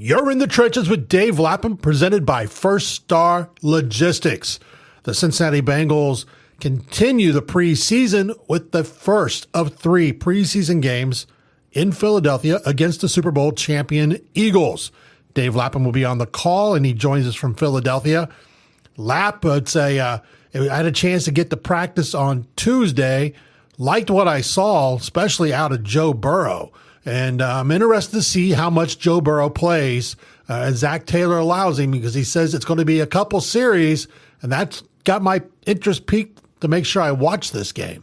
You're in the trenches with Dave Lapham, presented by First Star Logistics. The Cincinnati Bengals continue the preseason with the first of 3 preseason games in Philadelphia against the Super Bowl champion Eagles. Dave Lapham will be on the call, and he joins us from Philadelphia. Lap, I had a chance to get to practice on Tuesday. Liked what I saw, especially out of Joe Burrow. And I'm interested to see how much Joe Burrow plays as Zach Taylor allows him, because he says it's going to be a couple series, and that's got my interest peaked to make sure I watch this game.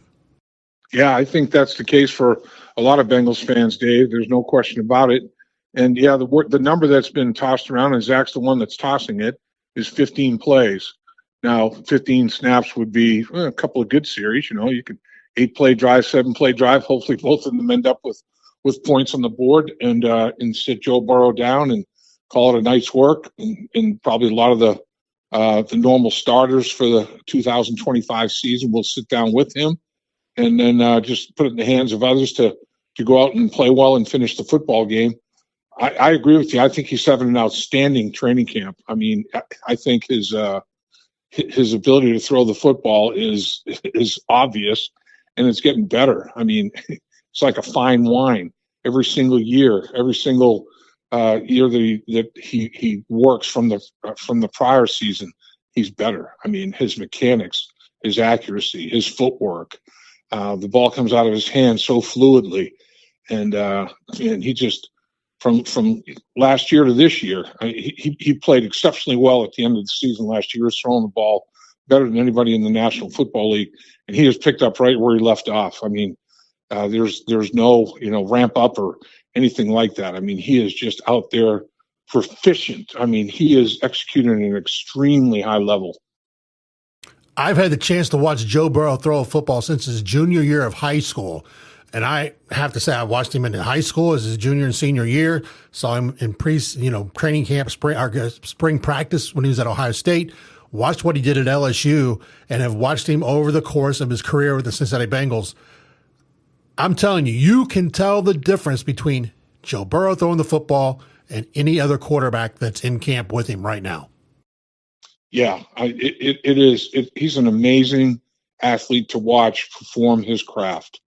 Yeah, I think that's the case for a lot of Bengals fans, Dave. There's no question about it. And, yeah, the number that's been tossed around, and Zach's the one that's tossing it, is 15 plays. Now, 15 snaps would be a couple of good series. You know, you could 8-play drive, 7-play drive. Hopefully both of them end up with points on the board, and sit Joe Burrow down and call it a night's work. And probably a lot of the normal starters for the 2025 season will sit down with him, and then just put it in the hands of others to go out and play well and finish the football game. I agree with you. I think he's having an outstanding training camp. I mean, I think his ability to throw the football is obvious, and it's getting better. I mean, it's like a fine wine. Every single year, every single year that he works from the prior season, he's better. I mean, his mechanics, his accuracy, his footwork, the ball comes out of his hands so fluidly, and he just from last year to this year, he played exceptionally well at the end of the season last year. He was throwing the ball better than anybody in the National Football League, and he has picked up right where he left off. I mean, there's no ramp up or anything like that. I mean, he is just out there proficient. I mean, he is executing at an extremely high level. I've had the chance to watch Joe Burrow throw a football since his junior year of high school. And I have to say, I watched him in high school as his junior and senior year, saw him in training camp, spring practice when he was at Ohio State, watched what he did at LSU, and have watched him over the course of his career with the Cincinnati Bengals. I'm telling you, you can tell the difference between Joe Burrow throwing the football and any other quarterback that's in camp with him right now. Yeah, he's an amazing athlete to watch perform his craft.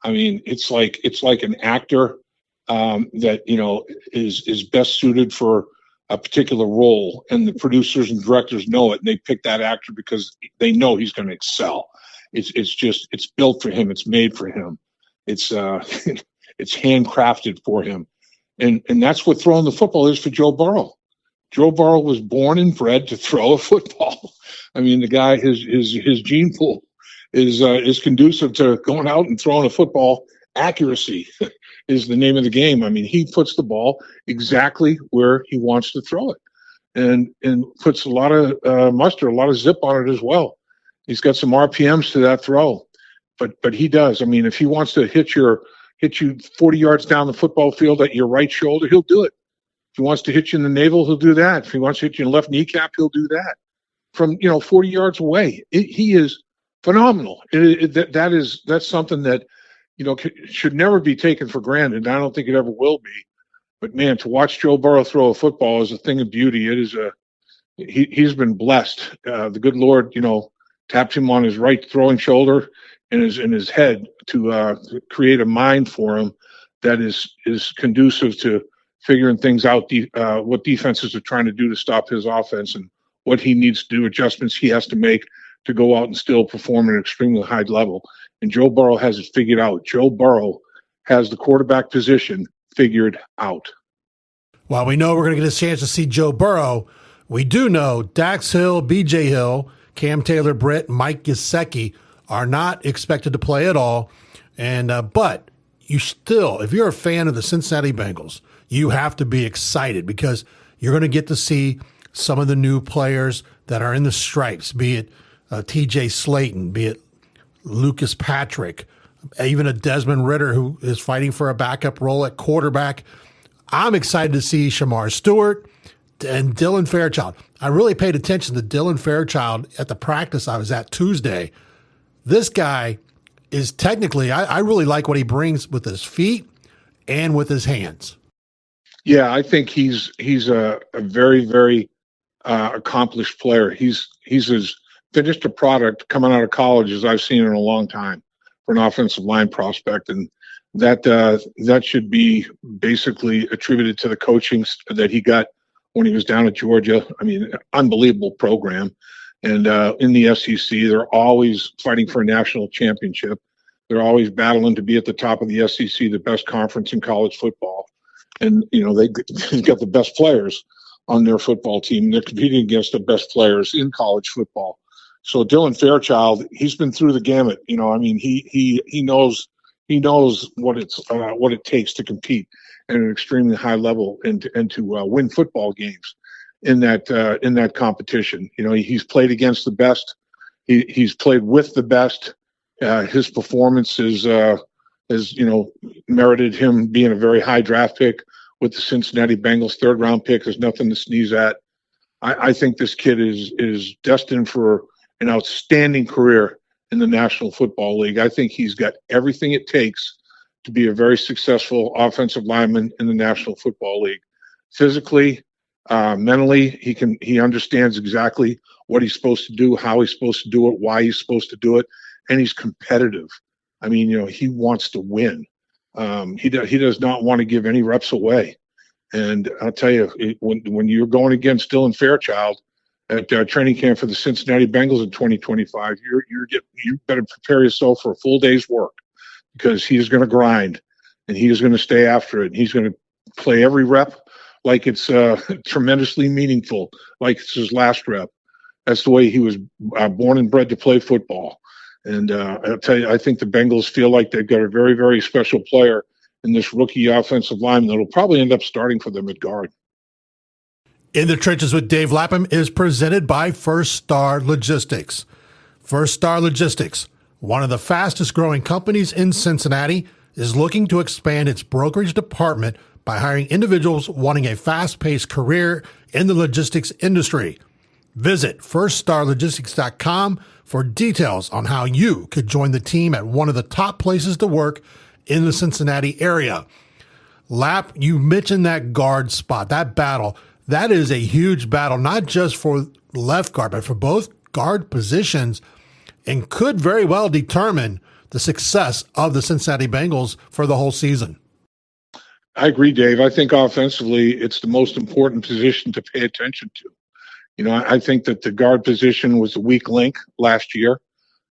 I mean, it's like an actor that is best suited for a particular role, and the producers and directors know it, and they pick that actor because they know he's going to excel. It's built for him. It's made for him. It's handcrafted for him, and that's what throwing the football is for Joe Burrow. Joe Burrow was born and bred to throw a football. I mean, the guy, his gene pool is conducive to going out and throwing a football. Accuracy is the name of the game. I mean, he puts the ball exactly where he wants to throw it, and puts a lot of mustard, a lot of zip on it as well. He's got some RPMs to that throw, but he does. I mean, if he wants to hit you 40 yards down the football field at your right shoulder, he'll do it. If he wants to hit you in the navel, he'll do that. If he wants to hit you in the left kneecap, he'll do that. From 40 yards away, he is phenomenal. That's something that should never be taken for granted. I don't think it ever will be. But man, to watch Joe Burrow throw a football is a thing of beauty. It is he's been blessed. The good Lord, tapped him on his right throwing shoulder and his head to create a mind for him that is conducive to figuring things out, what defenses are trying to do to stop his offense, and what he needs to do, adjustments he has to make to go out and still perform at an extremely high level. And Joe Burrow has it figured out. Joe Burrow has the quarterback position figured out. While we know we're going to get a chance to see Joe Burrow, we do know Dax Hill, B.J. Hill, Cam Taylor-Britt, Mike Gesicki are not expected to play at all. And but you still, if you're a fan of the Cincinnati Bengals, you have to be excited, because you're going to get to see some of the new players that are in the stripes, be it T.J. Slayton, be it Lucas Patrick, even a Desmond Ridder who is fighting for a backup role at quarterback. I'm excited to see Shamar Stewart and Dylan Fairchild. I really paid attention to Dylan Fairchild at the practice I was at Tuesday. This guy is technically, I really like what he brings with his feet and with his hands. Yeah, I think he's a very, very accomplished player. He's as finished a product coming out of college as I've seen in a long time for an offensive line prospect, and that should be basically attributed to the coaching that he got when he was down at Georgia. I mean, unbelievable program, and in the SEC, they're always fighting for a national championship. They're always battling to be at the top of the SEC, the best conference in college football, and they've got the best players on their football team. They're competing against the best players in college football. So Dylan Fairchild, he's been through the gamut. I mean, he knows what it takes to compete at an extremely high level and to win football games in that competition. He's played against the best. He's played with the best. His performance has merited him being a very high draft pick with the Cincinnati Bengals. Third round pick is nothing to sneeze at. I think this kid is destined for an outstanding career in the National Football League. I think he's got everything it takes to be a very successful offensive lineman in the National Football League. Physically, mentally, he understands exactly what he's supposed to do, how he's supposed to do it, why he's supposed to do it, and he's competitive. I mean, he wants to win. He does not want to give any reps away. And I'll tell you, when you're going against Dylan Fairchild at training camp for the Cincinnati Bengals in 2025, you better prepare yourself for a full day's work, because he is going to grind and he is going to stay after it. And he's going to play every rep like it's tremendously meaningful, like it's his last rep. That's the way he was born and bred to play football. And I'll tell you, I think the Bengals feel like they've got a very, very special player in this rookie offensive lineman that'll probably end up starting for them at guard. In the Trenches with Dave Lapham is presented by First Star Logistics. First Star Logistics, one of the fastest growing companies in Cincinnati, is looking to expand its brokerage department by hiring individuals wanting a fast-paced career in the logistics industry. Visit firststarlogistics.com for details on how you could join the team at one of the top places to work in the Cincinnati area. Lap, you mentioned that guard spot, that battle. That is a huge battle, not just for left guard, but for both guard positions, and could very well determine the success of the Cincinnati Bengals for the whole season. I agree, Dave. I think offensively, it's the most important position to pay attention to. I think that the guard position was a weak link last year.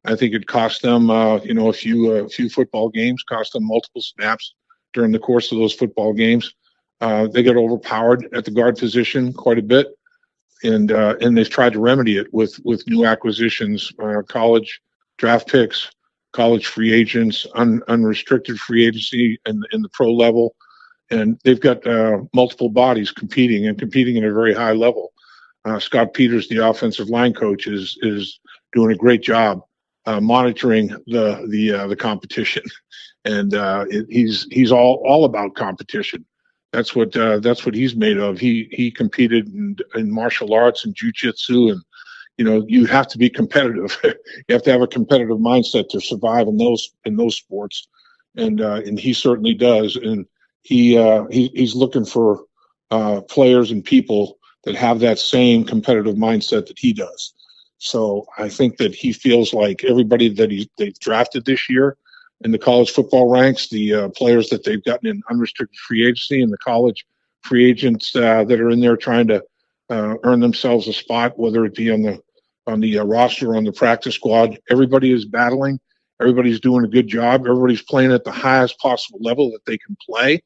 I think it cost them, a few football games, cost them multiple snaps during the course of those football games. They got overpowered at the guard position quite a bit, and they've tried to remedy it with new acquisitions, college draft picks, college free agents, unrestricted free agency in the pro level, and they've got multiple bodies competing at a very high level. Scott Peters, the offensive line coach, is doing a great job monitoring the competition, and he's all about competition. That's what he's made of. He competed in martial arts and jiu-jitsu, and you have to be competitive. You have to have a competitive mindset to survive in those sports, and he certainly does. And he's looking for players and people that have that same competitive mindset that he does. So I think that he feels like everybody that they've drafted this year in the college football ranks, the players that they've gotten in unrestricted free agency, and the college free agents that are in there trying to earn themselves a spot, whether it be on the roster or on the practice squad. Everybody is battling. Everybody's doing a good job. Everybody's playing at the highest possible level that they can play.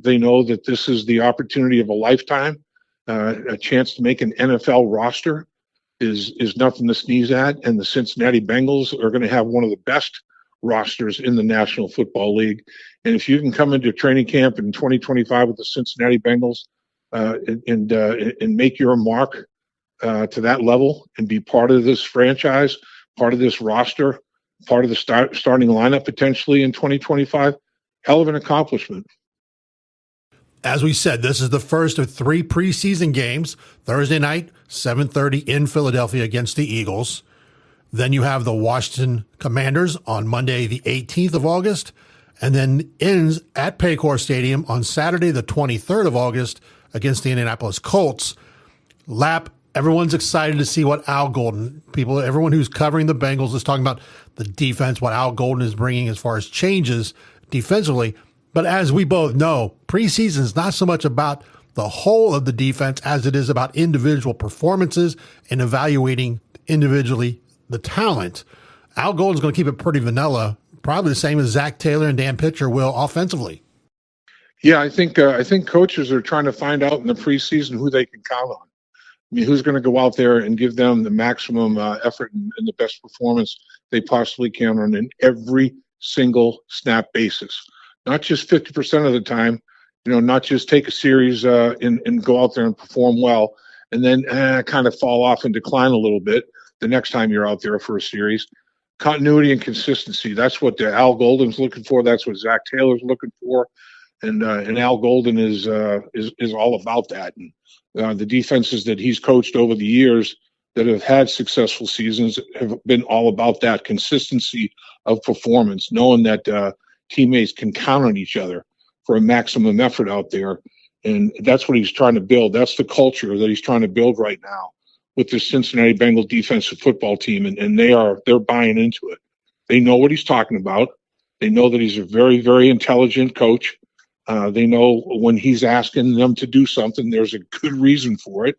They know that this is the opportunity of a lifetime. A chance to make an NFL roster is nothing to sneeze at, and the Cincinnati Bengals are going to have one of the best rosters in the National Football League. And if you can come into training camp in 2025 with the Cincinnati Bengals and make your mark to that level and be part of this franchise, part of this roster, part of the starting lineup potentially in 2025, hell of an accomplishment. As we said, this is the first of 3 preseason games. Thursday night, 7:30 in Philadelphia against the Eagles. Then you have the Washington Commanders on Monday, the 18th of August. and then ends at Paycor Stadium on Saturday, the 23rd of August against the Indianapolis Colts. Lap, everyone's excited to see what Al Golden, everyone who's covering the Bengals is talking about the defense, what Al Golden is bringing as far as changes defensively. But as we both know, preseason is not so much about the whole of the defense as it is about individual performances and evaluating individually the talent. Al Golden's going to keep it pretty vanilla, probably the same as Zach Taylor and Dan Pitcher will offensively. Yeah, I think coaches are trying to find out in the preseason who they can count on. I mean, who's going to go out there and give them the maximum effort and the best performance they possibly can on an every single snap basis, not just 50% of the time. Not just take a series and go out there and perform well, and then kind of fall off and decline a little bit the next time you're out there for a series. Continuity and consistency. That's what Al Golden's looking for. That's what Zach Taylor's looking for, and Al Golden is all about that. And the defenses that he's coached over the years that have had successful seasons have been all about that consistency of performance, knowing that teammates can count on each other for a maximum effort out there. And that's what he's trying to build. That's the culture that he's trying to build right now with the Cincinnati Bengals defensive football team. And they're buying into it. They know what he's talking about. They know that he's a very, very intelligent coach. They know when he's asking them to do something, there's a good reason for it.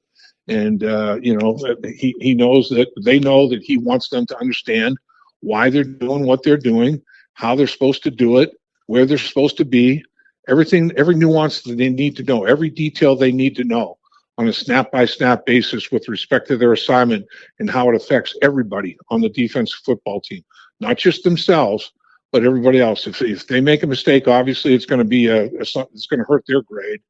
And, he knows that they know that he wants them to understand why they're doing what they're doing, how they're supposed to do it, where they're supposed to be. Everything, every nuance that they need to know, every detail they need to know on a snap-by-snap basis with respect to their assignment and how it affects everybody on the defensive football team, not just themselves, but everybody else. If they make a mistake, obviously it's going to be it's going to hurt their grade.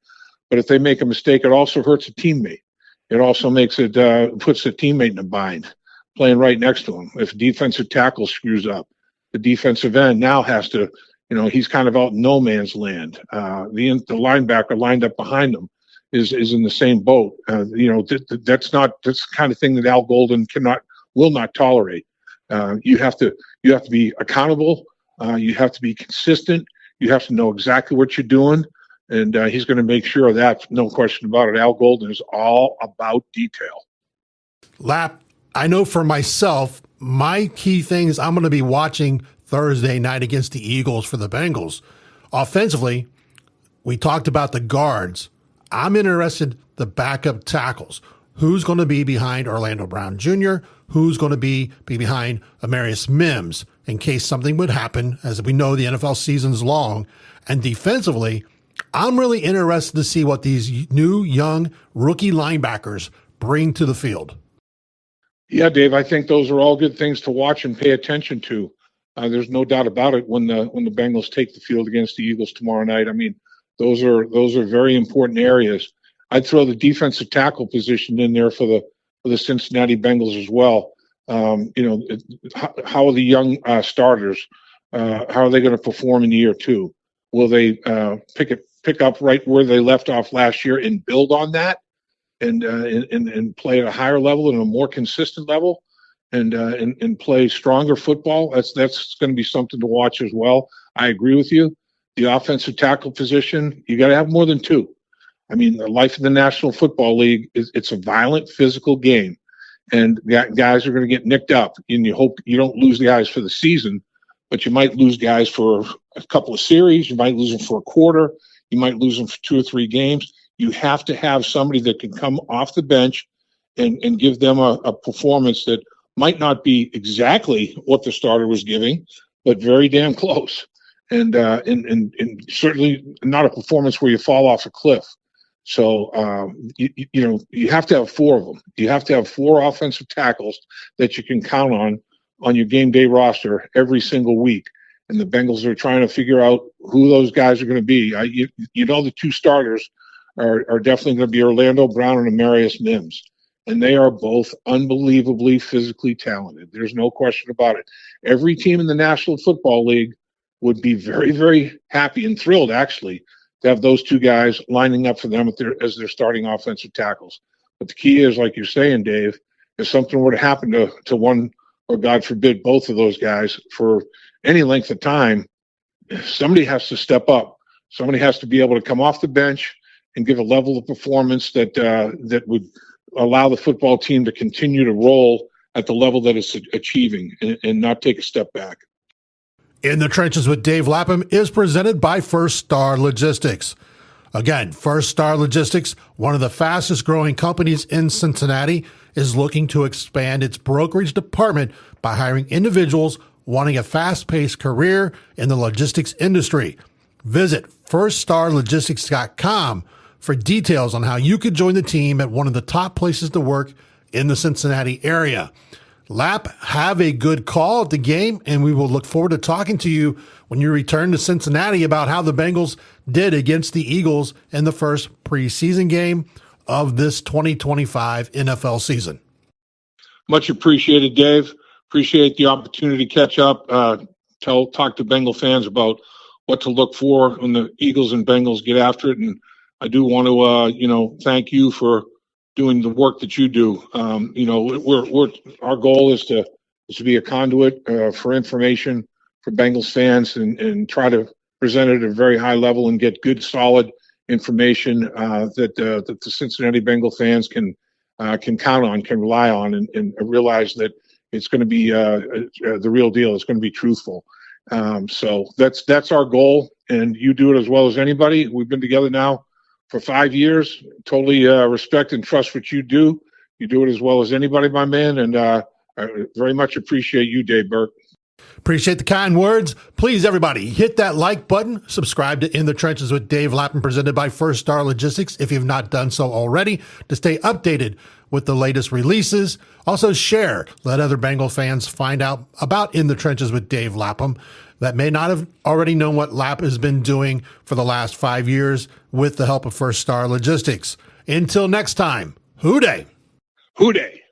But if they make a mistake, it also hurts a teammate. It also puts a teammate in a bind, playing right next to him. If a defensive tackle screws up, the defensive end now has to. He's kind of out in no man's land. The linebacker lined up behind him is in the same boat. That's the kind of thing that Al Golden will not tolerate. You have to be accountable. You have to be consistent. You have to know exactly what you're doing, and he's going to make sure of that. No question about it. Al Golden is all about detail. Lap, I know for myself, my key things I'm going to be watching Thursday night against the Eagles for the Bengals. Offensively, we talked about the guards. I'm interested the backup tackles. Who's going to be behind Orlando Brown Jr.? Who's going to be behind Amarius Mims in case something would happen? As we know, the NFL season's long. And defensively, I'm really interested to see what these new, young, rookie linebackers bring to the field. Yeah, Dave, I think those are all good things to watch and pay attention to. There's no doubt about it when the Bengals take the field against the Eagles tomorrow night. I mean, those are very important areas. I'd throw the defensive tackle position in there for the Cincinnati Bengals as well. How are the young starters? How are they going to perform in year two? Will they pick up right where they left off last year and build on that, and play at a higher level and a more consistent level? And play stronger football. That's going to be something to watch as well. I agree with you. The offensive tackle position, you got to have more than two. I mean, the life in the National Football League it's a violent, physical game, and guys are going to get nicked up. And you hope you don't lose the guys for the season, but you might lose guys for a couple of series. You might lose them for a quarter. You might lose them for 2 or 3 games. You have to have somebody that can come off the bench and give them a performance that might not be exactly what the starter was giving, but very damn close. And certainly not a performance where you fall off a cliff. So, you have to have 4 of them. You have to have 4 offensive tackles that you can count on your game day roster every single week. And the Bengals are trying to figure out who those guys are going to be. The 2 starters are definitely going to be Orlando Brown and Amarius Mims. And they are both unbelievably physically talented. There's no question about it. Every team in the National Football League would be very, very happy and thrilled, actually, to have those 2 guys lining up for them as their starting offensive tackles. But the key is, like you're saying, Dave, if something were to happen to one, or God forbid, both of those guys for any length of time, somebody has to step up. Somebody has to be able to come off the bench and give a level of performance that would allow the football team to continue to roll at the level that it's achieving and not take a step back. In the Trenches with Dave Lapham is presented by First Star Logistics. Again, First Star Logistics, one of the fastest growing companies in Cincinnati, is looking to expand its brokerage department by hiring individuals wanting a fast-paced career in the logistics industry. Visit firststarlogistics.com for details on how you could join the team at one of the top places to work in the Cincinnati area. Lap, have a good call at the game, and we will look forward to talking to you when you return to Cincinnati about how the Bengals did against the Eagles in the first preseason game of this 2025 NFL season. Much appreciated, Dave. Appreciate the opportunity to catch up, talk to Bengal fans about what to look for when the Eagles and Bengals get after it. And I do want to, thank you for doing the work that you do. Our goal is to be a conduit for information for Bengals fans and try to present it at a very high level and get good, solid information that the Cincinnati Bengal fans can count on, can rely on, and realize that it's going to be the real deal. It's going to be truthful. So that's our goal, and you do it as well as anybody. We've been together now for 5 years. Totally respect and trust what you do. You do it as well as anybody, my man, and I very much appreciate you, Dave Berk. Appreciate the kind words. Please, everybody, hit that like button. Subscribe to In the Trenches with Dave Lapham, presented by First Star Logistics, if you've not done so already, to stay updated with the latest releases. Also share. Let other Bengal fans find out about In the Trenches with Dave Lapham that may not have already known what Lap has been doing for the last 5 years with the help of First Star Logistics. Until next time, hoo-day. Hoo-day.